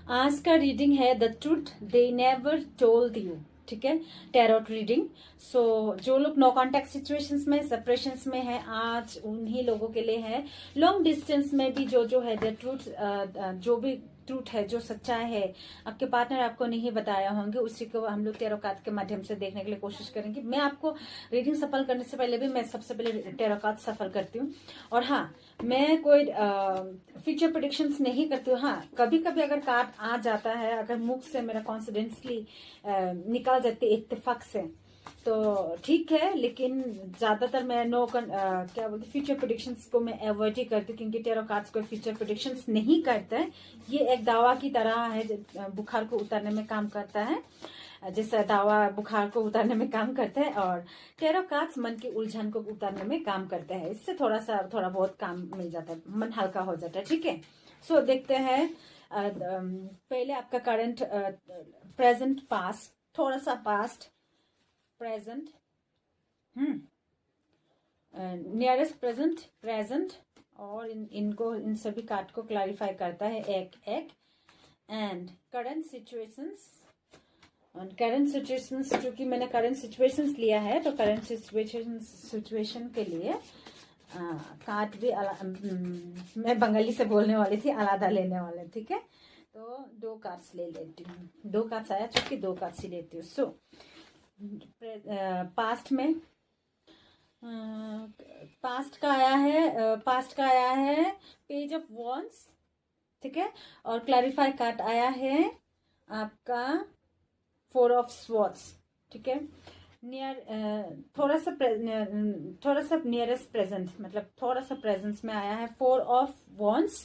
आज का रीडिंग है the truth they never told you. ठीक है, टैरोट रीडिंग। सो जो लोग नो कांटेक्ट सिचुएशंस में, सेपरेशंस में है, आज उन्हीं लोगों के लिए है। लॉन्ग डिस्टेंस में भी जो है द ट्रूथ, जो भी ट्रूथ है, जो सच्चाई है, आपके पार्टनर आपको नहीं बताया होंगे, उसी को हम लोग टैरो कार्ड के माध्यम से देखने के लिए कोशिश करेंगे। मैं आपको रीडिंग सफल करने से पहले भी मैं सबसे पहले टैरो कार्ड सफल करती हूँ। और हाँ, मैं कोई फ्यूचर प्रेडिक्शंस नहीं करती हूँ। हाँ, कभी कभी अगर कार्ड आ जाता है, अगर मुख से मेरा कॉन्फिडेंसली निकल जाते इत्तेफाक से, तो ठीक है, लेकिन ज्यादातर मैं क्या बोलते फ्यूचर प्रेडिक्शंस को मैं अवॉइड ही करती हूँ, क्योंकि टैरो कार्ड्स कोई फ्यूचर प्रेडिक्शंस नहीं करते हैं। ये एक दावा की तरह है, बुखार को उतारने में काम करता है, जैसे दावा बुखार को उतारने में काम करते हैं, और टैरो कार्ड्स मन की उलझन को उतारने में काम करते हैं। इससे थोड़ा बहुत काम मिल जाता है, मन हल्का हो जाता है। ठीक है, सो देखते हैं। पहले आपका करंट, प्रेजेंट, पास्ट, थोड़ा सा past, present, nearest present, present, और इन सभी कार्ड को क्लैरिफाई करता है एक एक। And current situations, current situations, क्योंकि मैंने करंट सिचुएशंस लिया है, तो करंट सिचुएशन के लिए कार्ड भी मैं बंगाली से बोलने वाली थी, आलादा लेने वाले। ठीक है, तो 2 कार्ड्स ले लेती हूँ। 2 कार्ड्स आया, चूंकि 2 कार्ड्स ही लेती हूँ। सो पास्ट में, पास्ट का आया है पेज ऑफ वॉन्ड्स। ठीक है, और क्लैरिफाई कार्ड आया है आपका 4 ऑफ स्वॉर्ड्स। ठीक है, थोड़ा सा नियरेस्ट प्रेजेंट, मतलब थोड़ा सा प्रेजेंस में आया है 4 ऑफ वॉन्ड्स,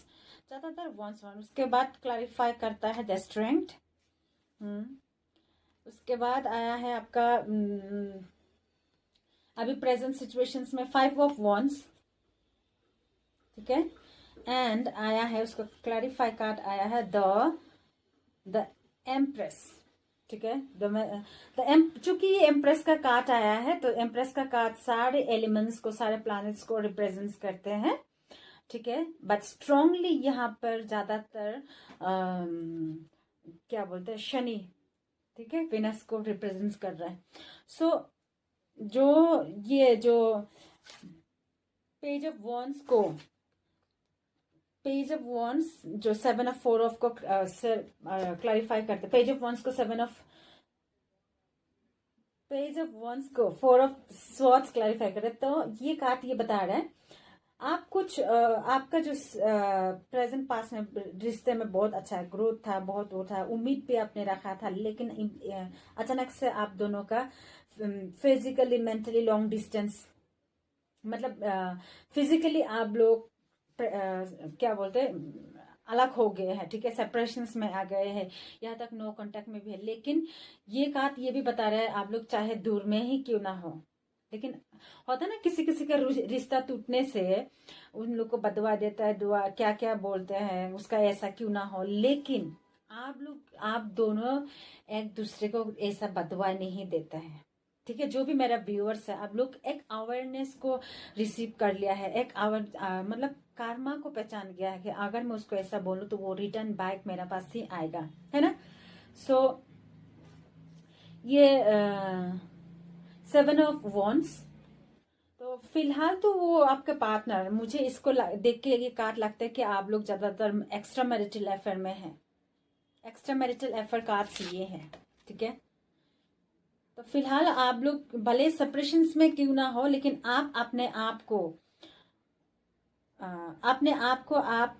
ज्यादातर वॉन्ड्स। उसके बाद क्लैरिफाई करता है द स्ट्रेंथ। उसके बाद आया है आपका अभी प्रेजेंट सिचुएशंस में 5 ऑफ वॉन्ड्स। ठीक है, एंड आया है उसका क्लैरिफाई कार्ड आया है द एम्प्रेस। ठीक है, चूंकि ये एम्प्रेस का कार्ड आया है, तो एम्प्रेस का कार्ड सारे एलिमेंट्स को, सारे प्लैनेट्स को रिप्रेजेंट करते हैं। ठीक है, बट स्ट्रांगली यहाँ पर ज्यादातर क्या बोलते हैं, शनि, ठीक है, विनस को रिप्रेजेंट कर रहा है। सो जो पेज ऑफ वॉन्ड्स को, पेज ऑफ वॉन्ड्स जो 7 ऑफ 4 ऑफ को क्लैरिफाई करते, पेज ऑफ वॉन्ड्स को 4 ऑफ स्वॉर्ड्स क्लैरिफाई करते, तो ये कार्ड ये बता रहा है आप कुछ आपका जो प्रेजेंट पास में रिश्ते में बहुत अच्छा है, ग्रोथ था, बहुत वो था, उम्मीद भी आपने रखा था, लेकिन अचानक से आप दोनों का फिजिकली, मेंटली लॉन्ग डिस्टेंस, मतलब फिजिकली आप लोग क्या बोलते हैं, अलग हो गए हैं। ठीक है, सेपरेशंस में आ गए हैं, यहाँ तक नो कांटेक्ट में भी है। लेकिन ये कार्ड ये भी बता रहा है आप लोग चाहे दूर में ही क्यों ना हो, लेकिन होता ना किसी किसी का रिश्ता टूटने से उन लोग को बदवा देता है, दुआ क्या क्या बोलते हैं, उसका ऐसा क्यों ना हो, लेकिन आप दोनों एक दूसरे को ऐसा बदवा नहीं देता है। ठीक है, जो भी मेरा व्यूअर्स है, आप लोग एक अवेयरनेस को रिसीव कर लिया है, एक मतलब कार्मा को पहचान गया है कि अगर मैं उसको ऐसा बोलूं तो वो रिटर्न बैक मेरे पास ही आएगा, है ना। सो ये 7 ऑफ वॉन्ड्स, तो फिलहाल तो वो आपके पार्टनर, मुझे इसको देख के ये कार्ड लगता है कि आप लोग ज्यादातर एक्स्ट्रा मैरिटल अफेयर में हैं। एक्स्ट्रा मैरिटल अफेयर कार्ड्स ये हैं। ठीक है, तो फिलहाल आप लोग भले सेपरेशंस में क्यों ना हो, लेकिन आप अपने आप को आप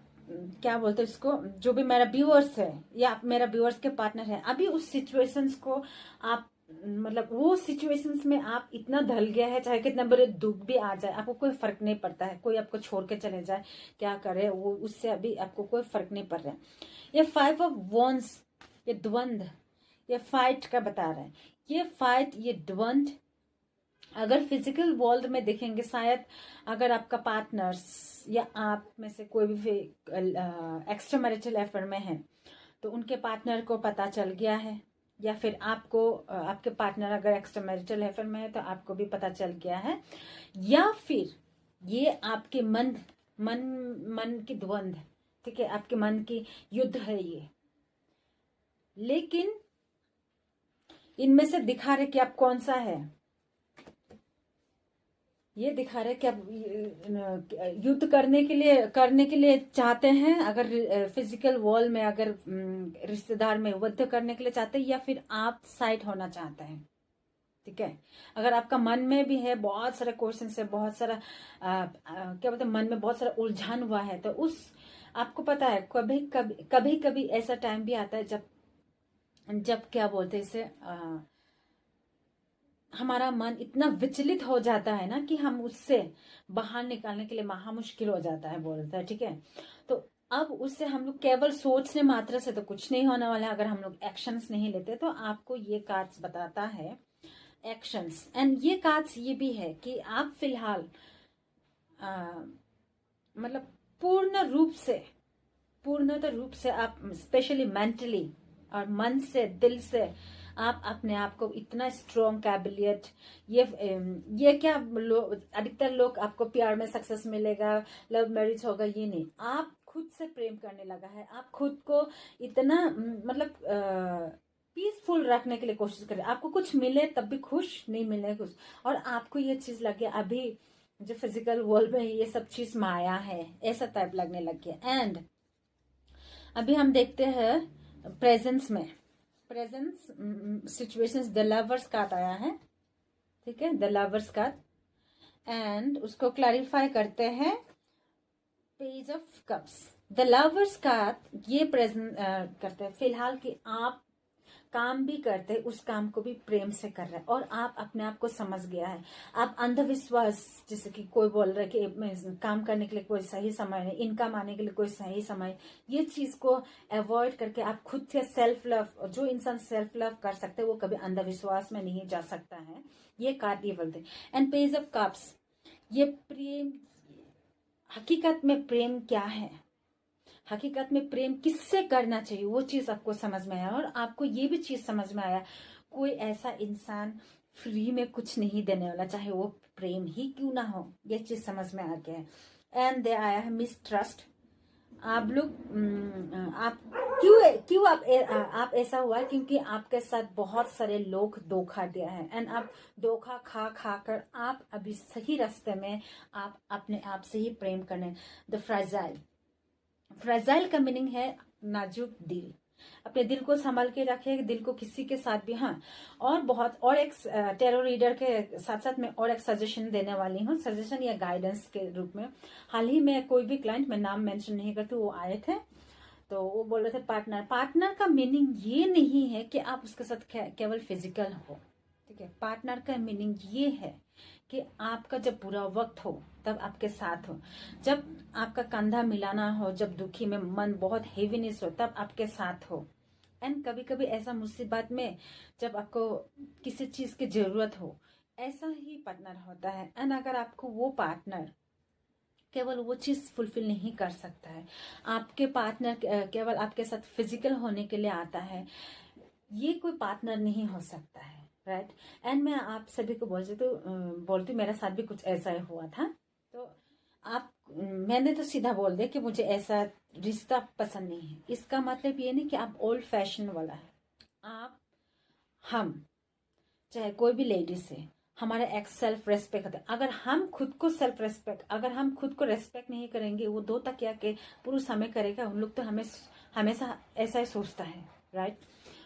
क्या बोलते हैं उसको, जो भी मेरा व्यूअर्स है या मेरा व्यूअर्स के पार्टनर है, अभी उस सिचुएशंस को आप, मतलब वो सिचुएशंस में आप इतना ढल गया है, चाहे कितना बड़े दुख भी आ जाए आपको कोई फर्क नहीं पड़ता है, कोई आपको छोड़ के चले जाए, क्या करे वो, उससे अभी आपको कोई फर्क नहीं पड़ रहा है। ये 5 ऑफ वॉन्ड्स, ये द्वंद्व, ये फाइट का बता रहा है। ये फाइट, ये द्वंद्व अगर फिजिकल वर्ल्ड में देखेंगे, शायद अगर आपका पार्टनर्स या आप में से कोई भी एक्स्ट्रा मैरिटल अफेयर में है, तो उनके पार्टनर को पता चल गया है, या फिर आपको आपके पार्टनर अगर एक्स्ट्रा मैरिटल अफेयर में है तो आपको भी पता चल गया है, या फिर ये आपके मन की द्वंद्व, ठीक है, आपके मन की युद्ध है ये। लेकिन इनमें से दिखा रहे कि आप कौन सा है, ये दिखा रहे कि आप युद्ध करने के लिए चाहते हैं, अगर फिजिकल वॉर में, अगर रिश्तेदार में युद्ध करने के लिए चाहते हैं, या फिर आप साइड होना चाहते हैं। ठीक है, अगर आपका मन में भी है बहुत सारे क्वेश्चन है, बहुत सारा क्या बोलते हैं, मन में बहुत सारा उलझन हुआ है, तो उस आपको पता है कभी कभी ऐसा टाइम भी आता है जब क्या बोलते हैं इसे, हमारा मन इतना विचलित हो जाता है ना कि हम उससे बाहर निकालने के लिए महा मुश्किल हो जाता है, बोलता है। ठीक है, तो अब उससे हम लोग केवल सोचने मात्र से तो कुछ नहीं होने वाला है, अगर हम लोग एक्शंस नहीं लेते। तो आपको ये कार्ड्स बताता है एक्शंस, एंड ये कार्ड्स ये भी है कि आप फिलहाल मतलब पूर्णतः रूप से आप स्पेशली मेंटली और मन से, दिल से आप अपने आप को इतना स्ट्रॉन्ग कैबिलियट, ये क्या अधिकतर लोग आपको प्यार में सक्सेस मिलेगा, लव मैरिज होगा, ये नहीं, आप खुद से प्रेम करने लगा है, आप खुद को इतना मतलब पीसफुल रखने के लिए कोशिश करें। आपको कुछ मिले तब भी खुश, नहीं मिले कुछ, और आपको ये चीज लगे अभी जो फिजिकल वर्ल्ड में ये सब चीज माया है, ऐसा टाइप लगने लग गया। एंड अभी हम देखते हैं presence situations, the lovers card आया है। ठीक है, द लवर्स कार्ड, एंड उसको क्लैरिफाई करते हैं page of cups. The lovers card ये प्रेजेंट करते हैं फिलहाल कि आप काम भी करते, उस काम को भी प्रेम से कर रहे हैं, और आप अपने आप को समझ गया है। आप अंधविश्वास, जैसे कि कोई बोल रहा है कि काम करने के लिए कोई सही समय नहीं, इनकम आने के लिए कोई सही समय, ये चीज को अवॉइड करके आप खुद से सेल्फ लव, जो इंसान सेल्फ लव कर सकते हैं वो कभी अंधविश्वास में नहीं जा सकता है, ये कार्ड ये बोलते हैं। एंड पेज ऑफ कप्स, ये प्रेम, हकीकत में प्रेम क्या है, हकीकत में प्रेम किससे करना चाहिए, वो चीज आपको समझ में आया। और आपको ये भी चीज समझ में आया, कोई ऐसा इंसान फ्री में कुछ नहीं देने वाला, चाहे वो प्रेम ही क्यों ना हो, ये चीज समझ में आ गया है। एंड दे आया है मिसट्रस्ट। आप लोग आप क्यों आप ऐसा हुआ है, क्योंकि आपके साथ बहुत सारे लोग धोखा दिया है, एंड आप धोखा खा कर आप अभी सही रास्ते में, आप अपने आप से ही प्रेम करने। द फ्रेजाइल का मीनिंग है नाजुक दिल, अपने दिल को संभाल के रखे, दिल को किसी के साथ भी। हाँ, और एक टेरो रीडर के साथ साथ मैं और एक सजेशन देने वाली हूँ, सजेशन या गाइडेंस के रूप में। हाल ही में कोई भी क्लाइंट, मैं नाम मेंशन नहीं करती, वो आए थे, तो वो बोल रहे थे पार्टनर का मीनिंग ये नहीं है कि आप उसके साथ केवल फिजिकल हो। ठीक है, पार्टनर का मीनिंग ये है कि आपका जब बुरा वक्त हो तब आपके साथ हो, जब आपका कंधा मिलाना हो, जब दुखी में मन बहुत हेवीनेस हो तब आपके साथ हो। एंड कभी कभी ऐसा मुसीबत में जब आपको किसी चीज की जरूरत हो, ऐसा ही पार्टनर होता है। एंड अगर आपको वो पार्टनर केवल वो चीज फुलफिल नहीं कर सकता है, आपके पार्टनर केवल आपके साथ फिजिकल होने के लिए आता है, ये कोई पार्टनर नहीं हो सकता है, राइट। एंड मैं आप सभी को बोलती मेरे साथ भी कुछ ऐसा ही हुआ था। तो मैंने तो सीधा बोल दिया कि मुझे ऐसा रिश्ता पसंद नहीं है। इसका मतलब ये नहीं कि आप ओल्ड फैशन वाला है। हम चाहे कोई भी लेडीज है, हमारा एक सेल्फ रेस्पेक्ट होता है। अगर हम खुद को रेस्पेक्ट नहीं करेंगे, वो दो तकिया के पुरुष हमें करेगा, उन लोग तो हमें हमेशा ऐसा ही सोचता है, राइट।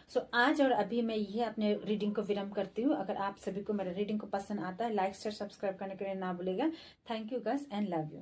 सो आज और अभी मैं ये अपने रीडिंग को विराम करती हूँ। अगर आप सभी को मेरा रीडिंग को पसंद आता है, लाइक शेयर सब्सक्राइब करने के लिए ना भूलेगा। Thank you guys and love you.